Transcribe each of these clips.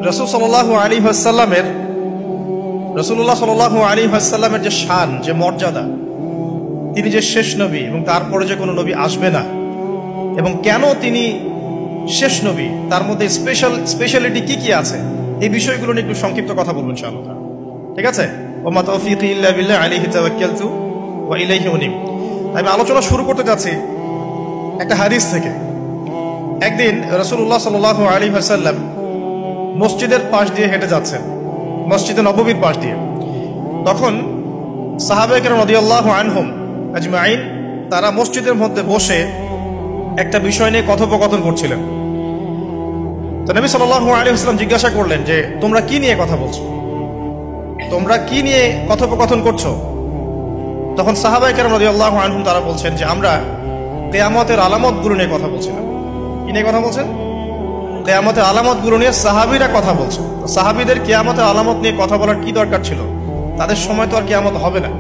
রাসূলুল্লাহ সাল্লাল্লাহু আলাইহি ওয়াসাল্লামের যে শান, যে মর্যাদা, তিনি যে শেষ নবী এবং তারপরে যে কোনো নবী আসবে না, এবং কেন তিনি শেষ নবী, তার মধ্যে স্পেশালিটি কি কি আছে, এই বিষয়গুলো নিয়ে একটু সংক্ষিপ্ত কথা বলবো ইনশাআল্লাহ। ঠিক আছে? ওমা তাওফীকি ইল্লা বিল্লাহ আলাইহি তাওয়াক্কালতু ওয়া ইলাইহি উনীব। আমি আলোচনা শুরু করতে যাচ্ছি একটা হাদিস থেকে। একদিন রাসূলুল্লাহ সাল্লাল্লাহু আলাইহি ওয়াসাল্লাম মসজিদের পাশ দিয়ে হেঁটে যাচ্ছেন, মসজিদে নববীর পাশ দিয়ে। তখন সাহাবায়ে কেরাম রাদিয়াল্লাহু আনহুম আজমাইন তারা মসজিদের মধ্যে বসে একটা বিষয় নিয়ে কথোপকথন করছিলেন। তো নবী সাল্লাল্লাহু আলাইহি ওয়াসাল্লাম জিজ্ঞাসা করলেন যে তোমরা কি নিয়ে কথা বলছো, তোমরা কি নিয়ে কথোপকথন করছো? তখন সাহাবায়ে কেরাম রাদিয়াল্লাহু আনহুম তারা বলছেন যে আমরা কিয়ামতের আলামতগুলো নিয়ে কথা বলছিলাম। কি নিয়ে কথা বলছেন? কিয়ামতের আলামতগুলো নিয়ে সাহাবীরা কথা বলছেন। সাহাবীদের কিয়ামতের আলামত নিয়ে কথা বলার কি দরকার ছিল? তাদের সময় তো আর কিয়ামত হবে না।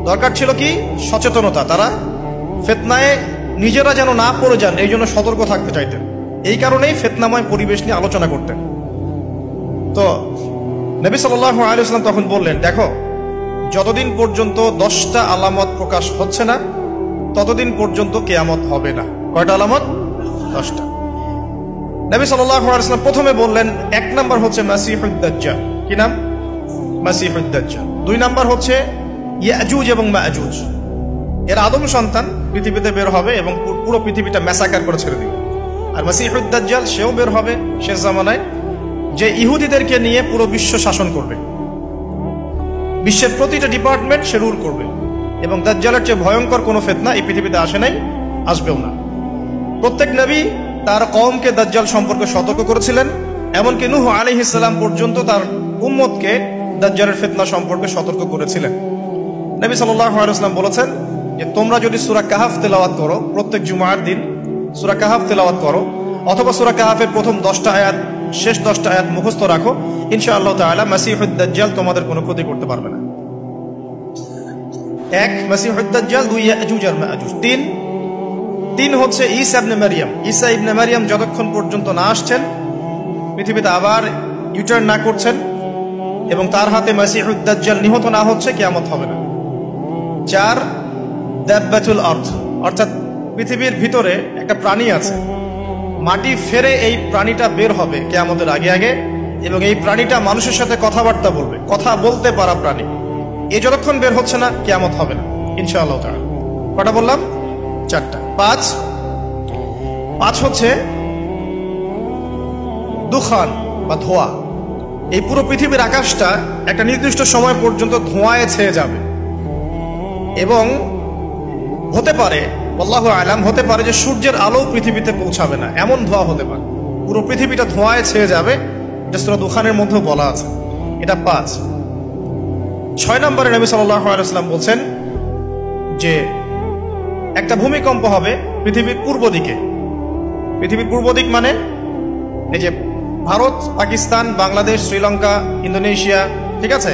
দরকার ছিল কি? সচেতনতা। তারা ফিতনায় নিজেরা যেন না পড়ে যান, এই জন্য সতর্ক থাকতে চাইতেন। এই কারণেই ফিতনাময় পরিবেশ নিয়ে আলোচনা করতেন। তো নবী সাল্লাল্লাহু আলাইহি ওয়াসাল্লাম তখন বললেন, দেখো, যতদিন পর্যন্ত 10টা আলামত প্রকাশ হচ্ছে না ততদিন পর্যন্ত কিয়ামত হবে না। কয়টা আলামত? 10টা। নবী সাল্লাল্লাহু আলাইহি ওয়াসাল্লাম প্রথমে বললেন 1 নাম্বার হচ্ছে মাসিহুদ দাজ্জাল। কি নাম? মাসিহুদ দাজ্জাল। 2 নাম্বার হচ্ছে ইয়াজুজ এবং মাজুজ। এর আদম সন্তান পৃথিবীতে বের হবে এবং পুরো পৃথিবীটা ম্যাসাকার করে ছেড়ে দিবে। আর মাসিহুদ দাজ্জাল সেও বের হবে শেষ জামানায়, যে ইহুদিদেরকে নিয়ে পুরো বিশ্ব শাসন করবে, বিশ্বের প্রতিটা ডিপার্টমেন্ট সে রুল করবে। এবং দাজ্জালের চেয়ে ভয়ঙ্কর কোনো ফিতনা এই পৃথিবীতে আসে নাই, আসবেও না। প্রত্যেক নবী তার কওমকে দাজ্জাল সম্পর্কে সতর্ক করেছিলেন, এমনকি নূহ আলাইহিস সালাম পর্যন্ত তার উম্মতকে দাজ্জালের ফিতনা সম্পর্কে সতর্ক করেছিলেন। নবী সাল্লাল্লাহু আলাইহি ওয়াসাল্লাম বলেছেন যে তোমরা যদি সূরা কাহাফ তেলাওয়াত করো, প্রত্যেক জুমার দিন সূরা কাহাফ তেলাওয়াত করো, অথবা সূরা কাহাফের প্রথম 10টা আয়াত, শেষ 10টা আয়াত মুখস্থ রাখো, ইনশাআল্লাহ তাআলা মাসিহুদ দাজ্জাল তোমাদের কোনো ক্ষতি করতে পারবে না। 1 মাসিহুদ দাজ্জাল, 2 ইয়াজুজ আর মাজুজ, 3 হচ্ছে ঈসা ইবনে মারইয়াম। ঈসা ইবনে মারইয়াম যতক্ষণ পর্যন্ত না আসছেন, পৃথিবীতে আবার ইউটার্ন না করছেন এবং তার হাতে মাসিহুদ দাজ্জাল নিহত না হচ্ছে, কিয়ামত হবে না। 4 দাব্বাতুল আরদ, অর্থাৎ পৃথিবীর ভিতরে একটা প্রাণী আছে, মাটি ফেরে এই প্রাণীটা বের হবে কিয়ামতের আগে আগে, এবং এই প্রাণীটা মানুষের সাথে কথাবার্তা বলবে, কথা বলতে পারা প্রাণী। এই যতক্ষণ বের হচ্ছে না, কিয়ামত হবে না ইনশাআল্লাহ তাআলা। কটা বললাম? 4টা। 5 হচ্ছে দুখান বা ধোঁয়া। এই পুরো পৃথিবীর আকাশটা একটা নির্দিষ্ট সময় পর্যন্ত ধোঁয়ায় ছেয়ে যাবে, এবং হতে পারে, আল্লাহু আলাম, হতে পারে যে সূর্যের আলো পৃথিবীতে পৌঁছাবে না, এমন ধোঁয়া হতে পারে। পুরো পৃথিবীটা ধোঁয়ায় ছেয়ে যাবে, এটা সূরা দুখানের মধ্যেও বলা আছে। এটা 5। 6 নম্বরে নবী সাল্লাল্লাহু আলাইহি ওয়াসাল্লাম বলছেন যে একটা ভূমিকম্প হবে পৃথিবীর পূর্ব দিকে। পৃথিবীর পূর্ব দিক মানে এই যে ভারত, পাকিস্তান, বাংলাদেশ, শ্রীলঙ্কা, ইন্দোনেশিয়া, ঠিক আছে,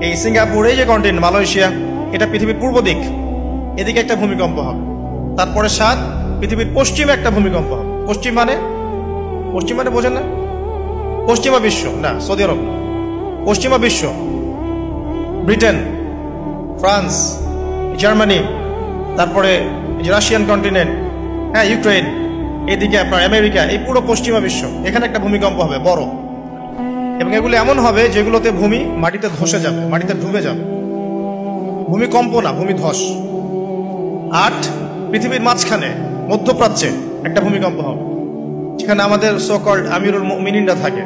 এই সিঙ্গাপুর, এই যে কন্টিনেন্ট, মালয়েশিয়া, এটা পৃথিবীর পূর্ব দিক। এদিকে একটা ভূমিকম্প হবে। তারপরে 7 পৃথিবীর পশ্চিমে একটা ভূমিকম্প হবে। পশ্চিম মানে বোঝেন না? পশ্চিমা বিশ্ব না, সৌদি আরব, পশ্চিমা বিশ্ব, ব্রিটেন, ফ্রান্স, জার্মানি, তারপরে রাশিয়ান কন্টিনেন্ট, হ্যাঁ, ইউক্রেন, এদিকে আপনার আমেরিকা, এই পুরো পশ্চিমা বিশ্ব, এখানে একটা ভূমিকম্প হবে বড়। এবং এগুলো এমন হবে যেগুলোতে ভূমি মাটিতে ধসে যাবে, মাটিতে ডুবে যাবে। ভূমিকম্প না, ভূমিধস। 8 পৃথিবীর মাঝখানে মধ্যপ্রাচ্যে একটা ভূমিকম্প হবে, যেখানে আমাদের সো কল্ড আমিরুল মুমিনিনরা থাকে,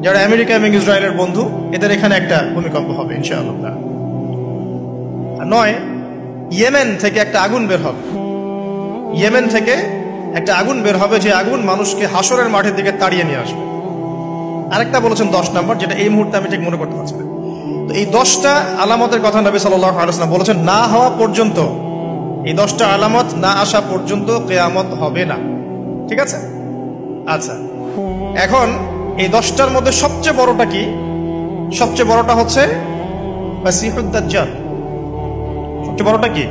যারা আমেরিকা এবং ইসরায়েলের বন্ধু, এদের এখানে একটা ভূমিকম্প হবে ইনশাআল্লাহ। 9 ইয়েমেন থেকে একটা আগুন বের হবে। ইয়েমেন থেকে একটা আগুন বের হবে, যে আগুন মানুষকে হাসরের মাঠের দিকে তাড়িয়ে নিয়ে আসবে। আরেকটা বলেছেন 10 নম্বর, যেটা এই মুহূর্তে আমি ঠিক মনে করতে পারছি না। তো এই 10টা আলামতের কথা নবী সাল্লাল্লাহু আলাইহি ওয়াসাল্লাম বলেছেন, না হওয়া পর্যন্ত, এই 10টা আলামত না আসা পর্যন্ত কিয়ামত হবে না। ঠিক আছে? আচ্ছা, এখন এই 10টার মধ্যে সবচেয়ে বড়টা কি? সবচেয়ে বড়টা হচ্ছে মাসিহুদ দাজ্জাল। সবচেয়ে বড়টা কি?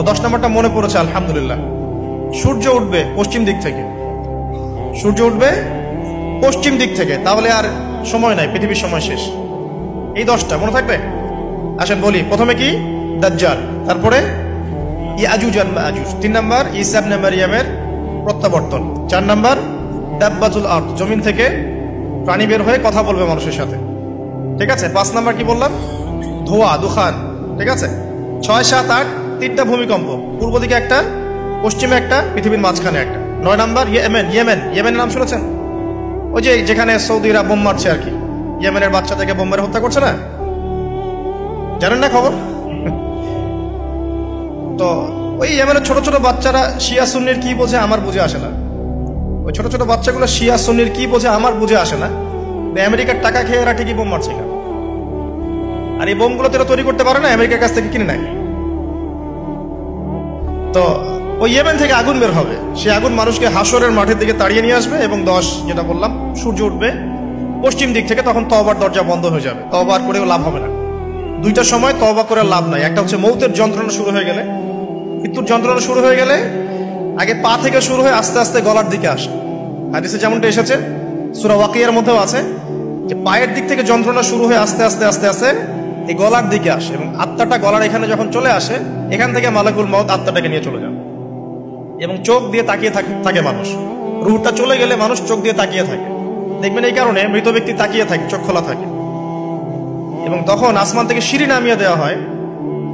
10 নম্বরটা মনে পড়েছে, আলহামদুলিল্লাহ। সূর্য উঠবে পশ্চিম দিক থেকে, সূর্য উঠবে পশ্চিম দিক থেকে, তাহলে আর সময় নাই, পৃথিবীর সময় শেষ। এই 10টা মনে থাকবে। আসেন বলি, প্রথমে কি? দাজ্জাল, তারপরে ইয়াজুজ আর মাজুজ, 3 নাম্বার ঈসা ইবনে মারইয়ামের প্রত্যাবর্তন, 4 নাম্বার দাব্বাতুল আরদ, জমিন থেকে প্রাণী বের হয়ে কথা বলবে মানুষের সাথে, ঠিক আছে। 5 নাম্বার কি বললাম? ধোঁয়া, দুখান, ঠিক আছে। 6, 7, 8 3টা ভূমিকম্প, পূর্ব দিকে একটা, পশ্চিমে একটা, পৃথিবীর মাঝখানে একটা। 9 নাম্বার ইয়েমেনের নাম শুনেছেন? ওই যে যেখানে সৌদিরা বোম মারছে আর কি, ইয়েমেনের বাচ্চা থেকে বোম মেরে হত্যা করছে না, জানেন না খবর? তো ওই ইয়েমেনের ছোট ছোট বাচ্চারা শিয়া সুন্নির কি বোঝে আমার বুঝে আসে না। ওই ছোট ছোট বাচ্চাগুলো শিয়া সুন্নির কি বোঝে আমার বুঝে আসে না। আমেরিকার টাকা খেয়ে এরা ঠিকই বোম মারছে কেন? আর এই বোমগুলো তো তৈরি করতে পারে না, আমেরিকার কাছ থেকে কিনে নেয়। তো ওই ইয়েমেন থেকে আগুন বের হবে, সেই আগুন মানুষকে হাসরের মাঠের দিকে তাড়িয়ে নিয়ে আসবে, এবং 10 যেটা বললাম, সূর্য উঠবে পশ্চিম দিক থেকে, তখন তওবার দরজা বন্ধ হয়ে যাবে, তওবা করেও লাভ হবে না। 2টা সময় তওবা করে লাভ নাই। একটা হচ্ছে মৌতের যন্ত্রণা শুরু হয়ে গেলে, মৃত্যুর যন্ত্রণা শুরু হয়ে গেলে আগে পা থেকে শুরু হয়ে আস্তে আস্তে গলার দিকে আসে। হাদিসে যেমনটা এসেছে, সূরা ওয়াকিয়ার মধ্যেও আছে যে পায়ের দিক থেকে যন্ত্রণা শুরু হয়ে আস্তে আস্তে আস্তে আস্তে এই গলার দিকে আসে, এবং আত্মাটা গলার এখানে যখন চলে আসে, এখান থেকে মালাকুল মউত আত্মাটাকে নিয়ে চলে যাবে, এবং চোখ দিয়ে তাকিয়ে থাকে মানুষ। রূহটা চলে গেলে মানুষ চোখ দিয়ে তাকিয়ে থাকে, দেখবেন এই কারণে মৃত ব্যক্তি তাকিয়ে থাকে, চোখ খোলা থাকে। এবং তখন আসমান থেকে সিঁড়ি নামিয়ে দেওয়া হয়,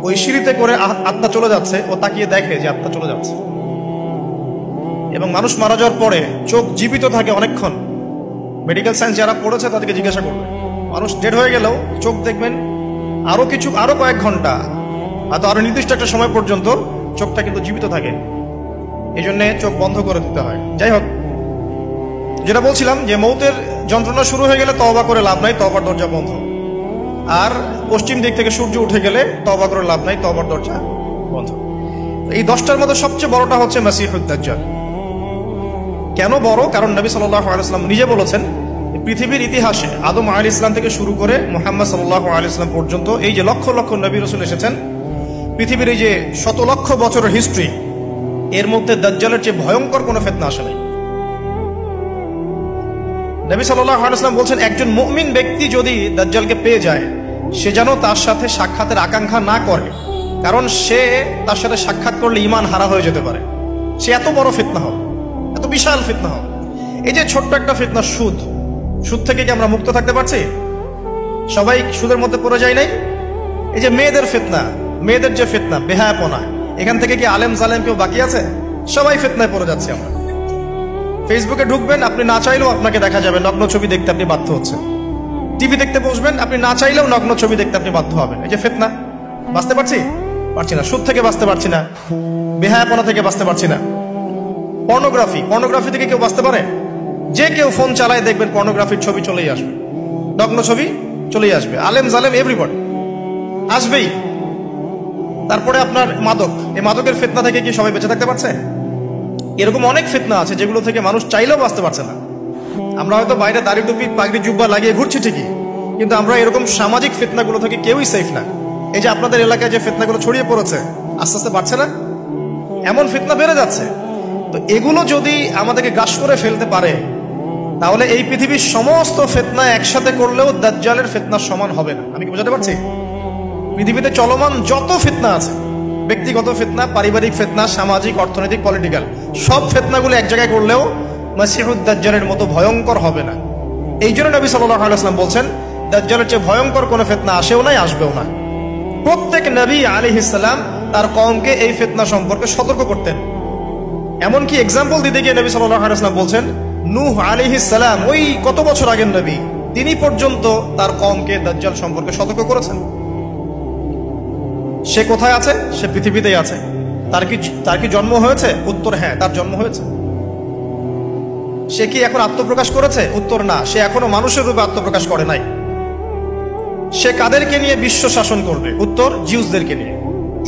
ওই সিঁড়িতে করে আত্মা চলে যাচ্ছে, ও তাকিয়ে দেখে যে আত্মা চলে যাচ্ছে। এবং মানুষ মারা যাওয়ার পরে চোখ জীবিত থাকে অনেকক্ষণ। মেডিকেল সায়েন্স যারা পড়েছে তাদেরকে জিজ্ঞাসা করবে, মানুষ ডেড হয়ে গেলেও চোখ দেখবেন আরো কয়েক ঘন্টা, হয়তো আরো নির্দিষ্ট একটা সময় পর্যন্ত চোখটা কিন্তু জীবিত থাকে। এই জন্য চোখ বন্ধ করে দিতে হয়। যাই হোক, যেটা বলছিলাম যে মৌতের যন্ত্রণা শুরু হয়ে গেলে তওবা করে লাভ নাই, তওবার দরজা বন্ধ। আর পশ্চিম দিক থেকে সূর্য উঠে গেলে তওবা করে লাভ নাই, তওবার দরজা বন্ধ। এই 10টার মধ্যে সবচেয়ে বড়টা হচ্ছে মাসিহুদ দাজ্জাল। কেন বড়? কারণ নবী সাল্লাল্লাহু আলাইহি ওয়াসাল্লাম নিজে বলেছেন, পৃথিবীর ইতিহাসে আদম আলাইহিস সালাম থেকে শুরু করে মুহাম্মদ সাল্লাল্লাহু আলাইহি ওয়াসাল্লাম পর্যন্ত এই যে লক্ষ লক্ষ নবী রাসূল এসেছেন, পৃথিবীর এই যে শত লক্ষ বছরের হিস্ট্রি, এর মধ্যে দাজ্জালের চেয়ে ভয়ঙ্কর কোনো ফিতনা আসে নাই। নবী সাল্লাল্লাহু আলাইহি ওয়াসাল্লাম বলছেন, একজন মুমিন ব্যক্তি যদি দাজ্জালকে পেয়ে যায়, সে যেন তার সাথে সাক্ষাতের আকাঙ্ক্ষা না করে, কারণ সে তার সাথে সাক্ষাৎ করলে ঈমান হারা হয়ে যেতে পারে। সে এত বড় ফিতনা হবে, এত বিশাল ফিতনা হবে। এই যে ছোট্ট একটা ফিতনা সুদ থেকে কি আমরা মুক্ত থাকতে পারছি? সবাই সুদের মধ্যে পড়ে যায় নাই? এই যে মেয়েদের ফিতনা, মেয়েদের যে ফিতনা, বেহায়াপনা, এখান থেকে কি আলেম জালেম কেউ বাকি আছে? সবাই ফিতনায় পড়ে যাচ্ছে আমরা। ফেসবুকে ঢুকবেন, আপনি না চাইলেও আপনাকে দেখা যাবে নগ্ন ছবি দেখতে আপনি বাধ্য হচ্ছেন। টিভি দেখতে বসবেন, আপনি না চাইলেও নগ্ন ছবি দেখতে আপনি বাধ্য হবেন। এই যে ফিতনা, বাঁচতে পারছি না। সুদ থেকে বাঁচতে পারছি না, বেহায়াপনা থেকে বাঁচতে পারছি না। পর্নোগ্রাফি থেকে কেউ বাঁচতে পারে? যে কেউ ফোন চালায় দেখবেন পর্নোগ্রাফির ছবি চলেই আসবে, নগ্ন ছবি চলেই আসবে। আলেম জালেম এভরিবডি আসবেই। তারপরে আপনার মাদক, এই মাদকের ফিতনা থেকে কি সবাই বেঁচে থাকতে পারছে? এরকম অনেক ফিতনা আছে যেগুলো থেকে মানুষ চাইলেও বাঁচতে পারছে না। আমরা হয়তো বাইরে দাড়ি টুপি পাগড়ি জুব্বা লাগিয়ে ঘুরছি ঠিকই, কিন্তু আমরা এরকম সামাজিক ফিতনাগুলো থেকে কেউই সেফ না। এই যে আপনাদের এলাকায় যে ফিতনাগুলো ছড়িয়ে পড়েছে, আস্তে আস্তে বাড়ছে না? এমন ফিতনা বেড়ে যাচ্ছে। তো এগুলো যদি আমাদেরকে গ্রাস করে ফেলতে পারে, তাহলে এই পৃথিবীর সমস্ত ফিতনা একসাথে করলেও দাজ্জালের ফিতনার সমান হবে না। আমি কি বোঝাতে পারছি? পৃথিবীতে চলমান যত ফিতনা আছে, ব্যক্তিগত ফিতনা, পারিবারিক ফিতনা, সামাজিক, অর্থনৈতিক, পলিটিক্যাল, সব ফিতনাগুলো এক জায়গায় করলেও মাসিহুদ দাজ্জালের মতো ভয়ঙ্কর হবে না। এই জন্য নবী সাল্লাল্লাহু আলাইহি ওয়াসাল্লাম বলছেন, দাজ্জালের চেয়ে ভয়ঙ্কর কোনো ফিতনা আসেও নাই, আসবেও না। প্রত্যেক নবী আলাইহিস সালাম তার কওমকে এই ফিতনা সম্পর্কে সতর্ক করতেন। এমনকি এক্সাম্পল দিতে গিয়ে নবী সাল্লাল্লাহু আলাইহি ওয়াসাল্লাম বলছেন, নূহ আলাইহিস সালাম, ওই কত বছর আগের নবী, তিনি পর্যন্ত তার কওমকে দাজ্জাল সম্পর্কে সতর্ক করেছেন। সে কোথায় আছে? সে পৃথিবীতেই আছে। তার কি জন্ম হয়েছে? উত্তর হ্যাঁ, তার জন্ম হয়েছে। সে কি এখন আত্মপ্রকাশ করেছে? উত্তর না, সে এখনো মানুষের রূপে আত্মপ্রকাশ করে নাই। সে কাদেরকে নিয়ে বিশ্ব শাসন করবে? উত্তর জিউসদেরকে নিয়ে,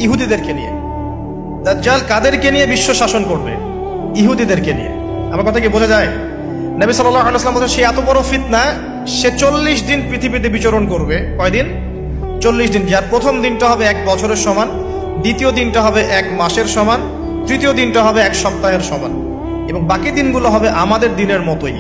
ইহুদিদেরকে নিয়ে। দাজ্জাল কাদেরকে নিয়ে বিশ্ব শাসন করবে? ইহুদিদেরকে নিয়ে। আমার কথা কি বোঝা যায়? নবী সাল্লাল্লাহু আলাইহি ওয়াসাল্লাম বলেন, সে এত বড় ফিতনা, সে 40 দিন পৃথিবীতে বিচরণ করবে। কয়দিন? 40 দিন। যার প্রথম দিনটা হবে 1 বছরের সমান, দ্বিতীয় দিনটা হবে 1 মাসের সমান, তৃতীয় দিনটা হবে 1 সপ্তাহের সমান। এবং বাকি দিনগুলো হবে আমাদের দিনের মতোই।